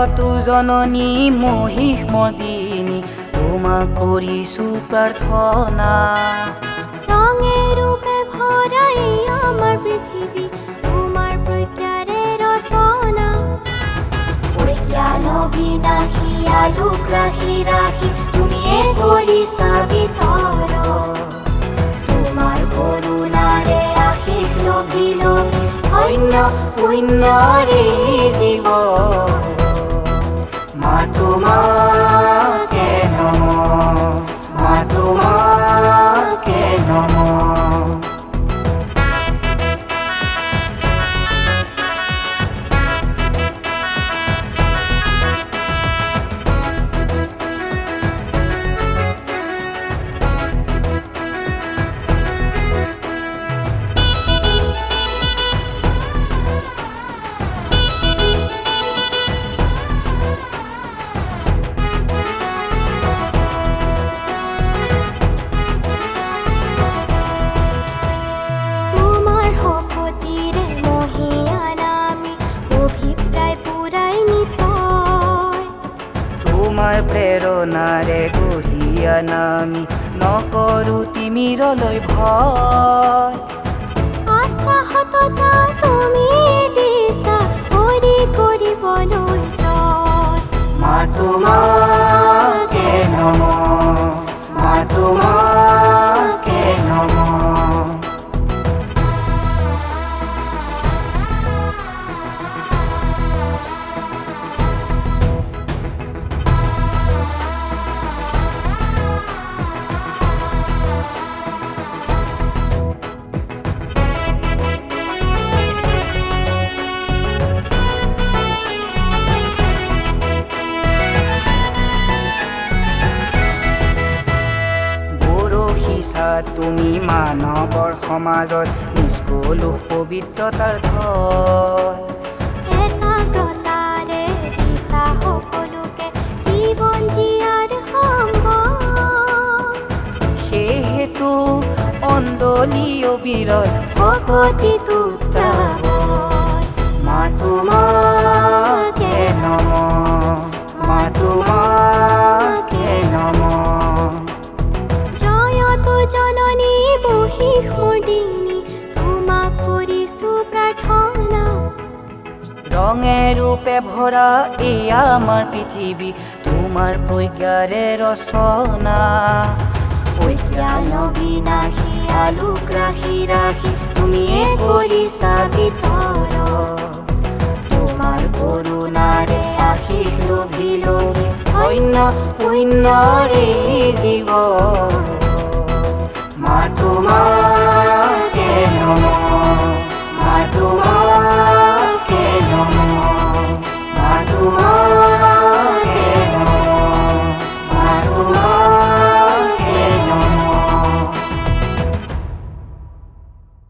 জগতো জননী মহিষ্মদিনী তোমাক কৰিছো প্ৰাৰ্থনা। ৰঙে ৰূপে ভৰাই আমাৰ পৃথিৱী তোমাৰ প্ৰজ্ঞাৰে ৰচনা। প্ৰজ্ঞান বিনাশী আলোক ৰাখি ৰাখি তুমিয়ে কৰিছা বিতৰ। তোমাৰ কৰুণাৰে আশীষ লভি লভি ধন্য পুণ্যৰে জীৱ। মা তোমাকে নমঃ, মা তোমাকে নমঃ। তোমাৰ প্ৰেৰণাৰে গঢ়িয়া নামি নকৰো তিমিৰলৈ ভয়। আস্থা সততা তুমি দিছা কৰি কৰিবলৈ জয়। মা তোমাকে নমঃ, মা তোমাকে নমঃ। তুমি মানৱৰ সমাজত নিষ্কলুষ পবিত্ৰতাৰ ধন। একাগ্ৰতাৰে দিছা সকলোকে জীৱন জীয়াৰ সংগ। সেয়েহেতু অঞ্জলি অবিৰত ভকতিটো মা তোমাকে নমঃ, মা তোমাকে নমঃ। জননী মহিষ্মদিনী তোমাক কৰিছো প্ৰাৰ্থনা। ৰঙে ৰূপে ভৰা এয়া আমাৰ পৃথিৱী তোমাৰ প্ৰজ্ঞাৰে ৰচনা। প্ৰজ্ঞান বিনাশী আলোক ৰাখি ৰাখি তুমিয়ে কৰিছা বিতৰ। তোমাৰ কৰুণাৰে আশীষ লভি লভি ধন্য পুণ্যৰে জীৱ। মা তোমাকে